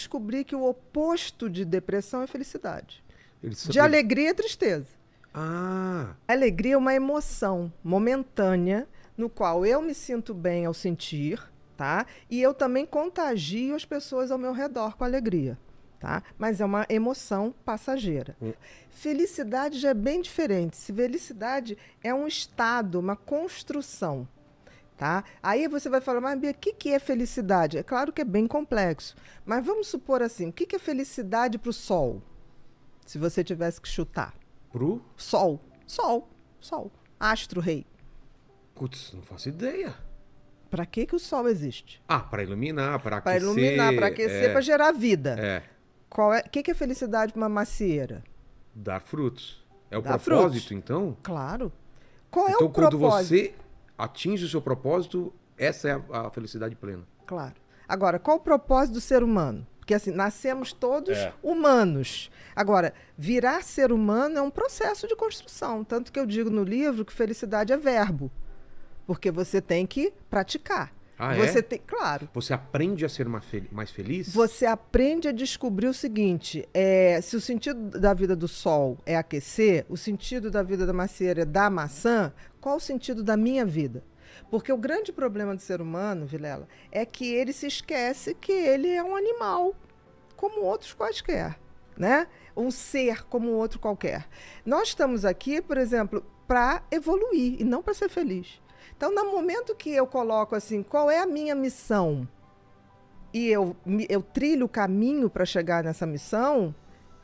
descobri que o oposto de depressão é felicidade. Eles De alegria é tristeza. Ah, Alegria é uma emoção momentânea no qual eu me sinto bem ao sentir, tá? E eu também contagio as pessoas ao meu redor com alegria, tá? Mas é uma emoção passageira. Felicidade já é bem diferente. Se felicidade é um estado, uma construção, tá? Aí você vai falar, mas Bia, o que é felicidade? É claro que é bem complexo, mas vamos supor assim, o que é felicidade para o sol? Se você tivesse que chutar. pro? Sol. Astro-rei. Putz, não faço ideia. Para que o sol existe? Ah, para iluminar, para aquecer. Para iluminar, para aquecer, para gerar vida. É, O que é felicidade para uma macieira? dar frutos. É o Dar propósito, frutos. então? Claro. Qual é Então, o quando propósito? você atinge o seu propósito, essa é a felicidade plena. Claro. Agora, qual o propósito do ser humano? Porque assim, nascemos todos humanos. Agora, virar ser humano é um processo de construção. Tanto que eu digo no livro que felicidade é verbo. Porque você tem que praticar. Ah, Você é? tem, claro. Você aprende a ser mais feliz? Você aprende a descobrir o seguinte: se o sentido da vida do sol é aquecer, o sentido da vida da macieira é dar maçã, qual o sentido da minha vida? Porque o grande problema do ser humano, Vilela, é que ele se esquece que ele é um animal, como outros quaisquer, né? Um ser como outro qualquer. Nós estamos aqui, por exemplo, para evoluir e não para ser feliz. Então, no momento que eu coloco assim, qual é a minha missão? E eu trilho o caminho para chegar nessa missão,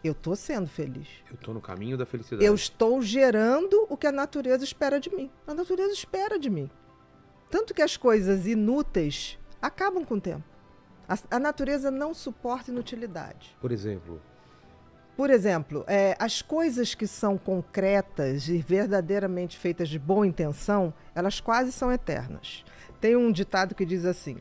eu estou sendo feliz. Eu tô no caminho da felicidade. Eu estou gerando o que a natureza espera de mim. A natureza espera de mim. Tanto que as coisas inúteis acabam com o tempo. A natureza não suporta inutilidade. Por exemplo, Por exemplo, as coisas que são concretas e verdadeiramente feitas de boa intenção, elas quase são eternas. Tem um ditado que diz assim,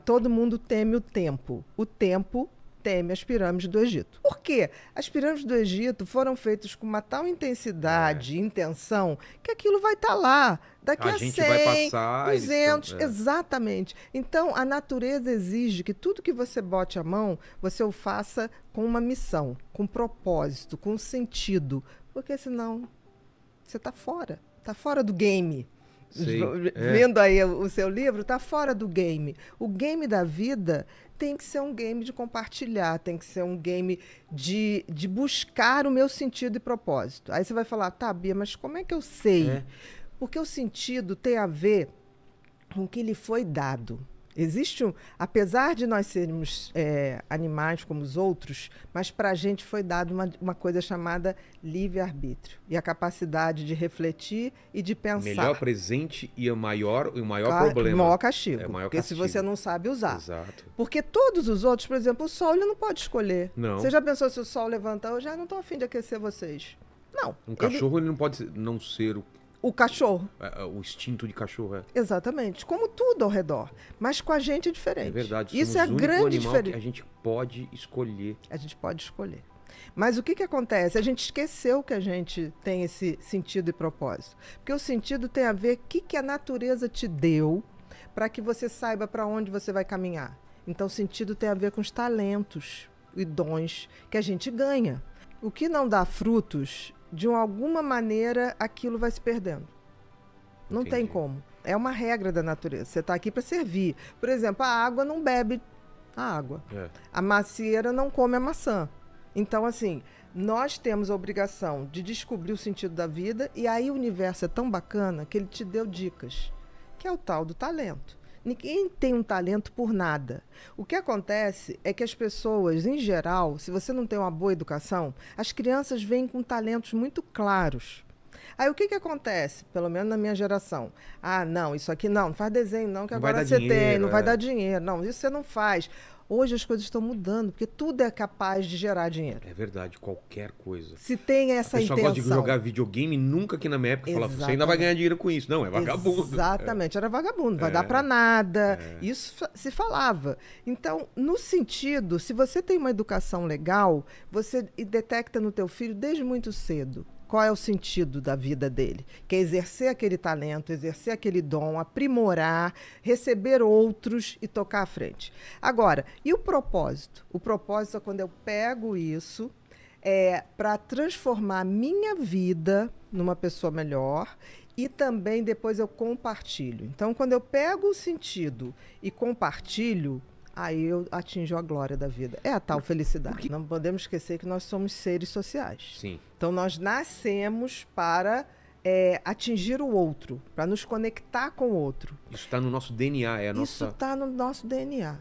todo mundo teme o tempo teme as pirâmides do Egito. Por quê? As pirâmides do Egito foram feitas com uma tal intensidade e intenção que aquilo vai estar lá daqui a 100, gente vai passar, 200, eles tão- exatamente. Então, a natureza exige que tudo que você bote a mão, você o faça com uma missão, com propósito, com sentido, porque senão você está fora do game. Sei, Vendo aí o seu livro, está fora do game. O game da vida tem que ser um game de compartilhar, tem que ser um game de buscar o meu sentido e propósito. Aí você vai falar, tá, Bia, mas como é que eu sei? Porque o sentido tem a ver com o que lhe foi dado. Apesar de nós sermos animais como os outros, mas para a gente foi dado uma coisa chamada livre-arbítrio e a capacidade de refletir e de pensar. melhor presente e o maior Claro, problema. maior castigo. É o maior porque castigo. se você não sabe usar. Exato. Porque todos os outros, por exemplo, o sol ele não pode escolher. Não. Você já pensou se o sol levantar? Eu já não estou afim de aquecer vocês. Não. Um cachorro ele não pode não ser O cachorro. o instinto de cachorro. Exatamente. Como tudo ao redor. Mas com a gente é diferente. É verdade. Isso somos é a o único grande animal diferença. que a gente pode escolher. A gente pode escolher. Mas o que acontece? A gente esqueceu que a gente tem esse sentido e propósito. Porque o sentido tem a ver com o que a natureza te deu para que você saiba para onde você vai caminhar. Então, o sentido tem a ver com os talentos e dons que a gente ganha. O que não dá frutos, de alguma maneira, aquilo vai se perdendo. Não tem Entendi. como. É uma regra da natureza. Você está aqui para servir. Por exemplo, a água não bebe a água. A macieira não come a maçã. Então, assim, nós temos a obrigação de descobrir o sentido da vida e aí o universo é tão bacana que ele te deu dicas, que é o tal do talento. Ninguém tem um talento por nada. O que acontece é que as pessoas, em geral, se você não tem uma boa educação, as crianças vêm com talentos muito claros. Aí o que acontece? Pelo menos na minha geração. Ah, não, isso aqui não faz desenho não, que Não vai agora dar você tem, dinheiro, não vai dar dinheiro. Não, isso você não faz. Hoje as coisas estão mudando, porque tudo é capaz de gerar dinheiro. É verdade, qualquer coisa. Se tem A essa pessoa intenção. gosta de jogar videogame, nunca aqui na minha época falava, você ainda vai Exatamente. ganhar dinheiro com isso. Não, é vagabundo. Exatamente, era vagabundo, não vai dar para nada. Isso se falava. Então, no sentido, se você tem uma educação legal, você detecta no teu filho desde muito cedo qual é o sentido da vida dele. Que é exercer aquele talento, exercer aquele dom, aprimorar, receber outros e tocar à frente. Agora, e o propósito? O propósito é quando eu pego isso para transformar a minha vida numa pessoa melhor e também depois eu compartilho. Então, quando eu pego o sentido e compartilho, aí eu atinjo a glória da vida. É a tal felicidade. Não podemos esquecer que nós somos seres sociais. Sim. Então, nós nascemos para atingir o outro, para nos conectar com o outro. Isso está no nosso DNA, Isso está no nosso DNA.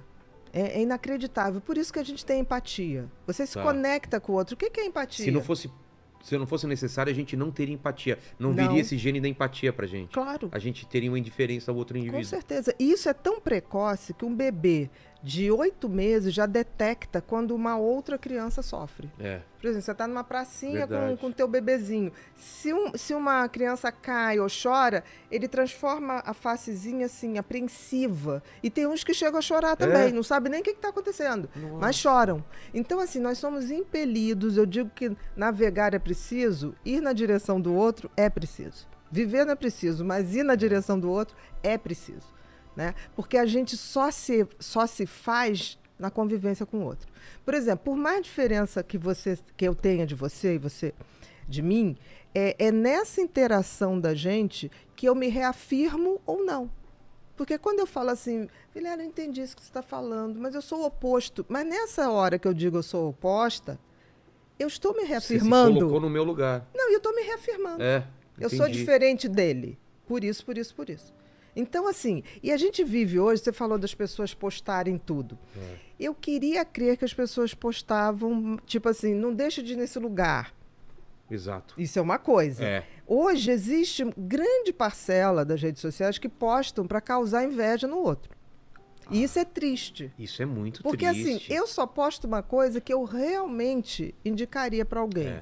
É inacreditável. Por isso que a gente tem empatia. Você se conecta com o outro. O que é empatia? Se não fosse necessário, a gente não teria empatia. Não viria esse gene da empatia pra gente. Claro. A gente teria uma indiferença ao outro indivíduo. Com certeza. E isso é tão precoce que um bebê de 8 meses já detecta quando uma outra criança sofre. Por exemplo, você está numa pracinha com o teu bebezinho. Se uma criança cai ou chora, ele transforma a facezinha assim, apreensiva. E tem uns que chegam a chorar também, não sabe nem o que está acontecendo, mas choram. Então, assim, nós somos impelidos, eu digo que navegar é preciso, ir na direção do outro é preciso. Viver não é preciso, mas ir na direção do outro é preciso. Né? Porque a gente só se faz na convivência com o outro. Por exemplo, por mais diferença que eu tenha de você e você de mim, é nessa interação da gente que eu me reafirmo ou não. Porque quando eu falo assim, filha, eu não entendi isso que você está falando, mas eu sou o oposto. Mas nessa hora que eu digo eu sou oposta, eu estou me reafirmando. Você se colocou no meu lugar. Não, eu estou me reafirmando. Eu sou Entendi. diferente dele. Por isso, por isso, por isso. Então, assim, e a gente vive hoje, você falou das pessoas postarem tudo. Eu queria crer que as pessoas postavam, tipo assim, não deixa de ir nesse lugar. Exato. Isso é uma coisa. Hoje existe grande parcela das redes sociais que postam para causar inveja no outro. E isso é triste. Isso é muito porque, triste. Porque assim, eu só posto uma coisa que eu realmente indicaria para alguém.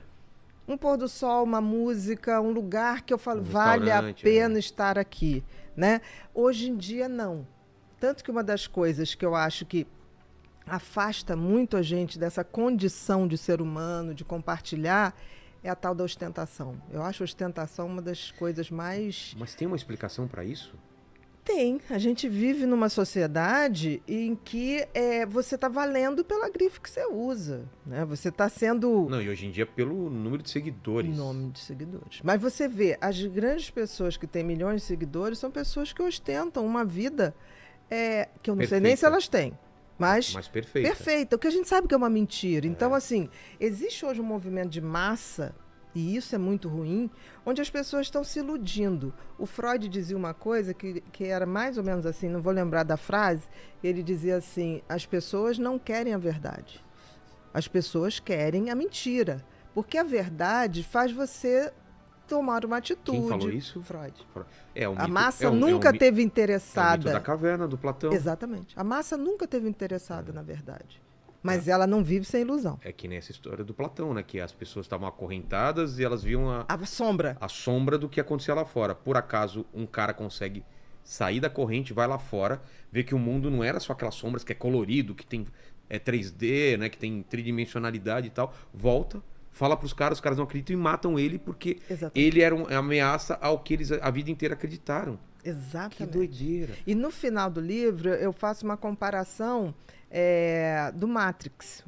Um pôr do sol, uma música, um lugar que eu falo, vale a pena estar aqui. Né? Hoje em dia, não. Tanto que uma das coisas que eu acho que afasta muito a gente dessa condição de ser humano, de compartilhar, é a tal da ostentação. Eu acho a ostentação uma das coisas mais... Mas tem uma explicação para isso? Tem. A gente vive numa sociedade em que você está valendo pela grife que você usa. Né? Você está sendo... Não, e hoje em dia pelo número de seguidores. Nome de seguidores. Mas você vê, as grandes pessoas que têm milhões de seguidores são pessoas que ostentam uma vida que eu não sei nem se elas têm. Mas perfeita. Perfeita. O que a gente sabe que é uma mentira. Então, assim, existe hoje um movimento de massa... E isso é muito ruim, onde as pessoas estão se iludindo. O Freud dizia uma coisa que era mais ou menos assim, não vou lembrar da frase, ele dizia assim, as pessoas não querem a verdade. As pessoas querem a mentira. Porque a verdade faz você tomar uma atitude. Quem falou isso? Freud. A massa nunca teve interessada... É o mito da caverna, do Platão. Exatamente. A massa nunca teve interessada na verdade. Mas ela não vive sem ilusão. É que nem essa história do Platão, né? Que as pessoas estavam acorrentadas e elas viam a sombra. A sombra do que acontecia lá fora. Por acaso, um cara consegue sair da corrente, vai lá fora, vê que o mundo não era só aquelas sombras que é colorido, que tem 3D, né? Que tem tridimensionalidade e tal. Volta, fala pros caras, os caras não acreditam e matam ele porque ele era uma ameaça ao que eles a vida inteira acreditaram. Exatamente. Que doideira. E no final do livro eu faço uma comparação do Matrix,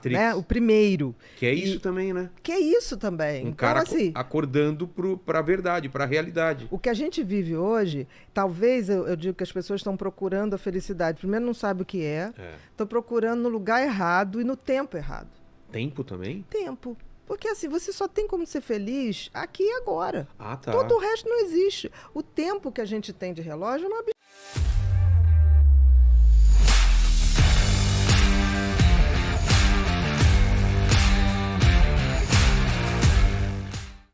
né? O primeiro. Que é isso também, né? Que é isso também. Um cara então, assim, acordando para a verdade, para a realidade. O que a gente vive hoje, talvez eu digo que as pessoas estão procurando a felicidade. Primeiro não sabem o que estão procurando no lugar errado e no tempo errado. Tempo também? Tempo. Porque assim, você só tem como ser feliz aqui e agora. Ah, tá. Todo o resto não existe. O tempo que a gente tem de relógio é uma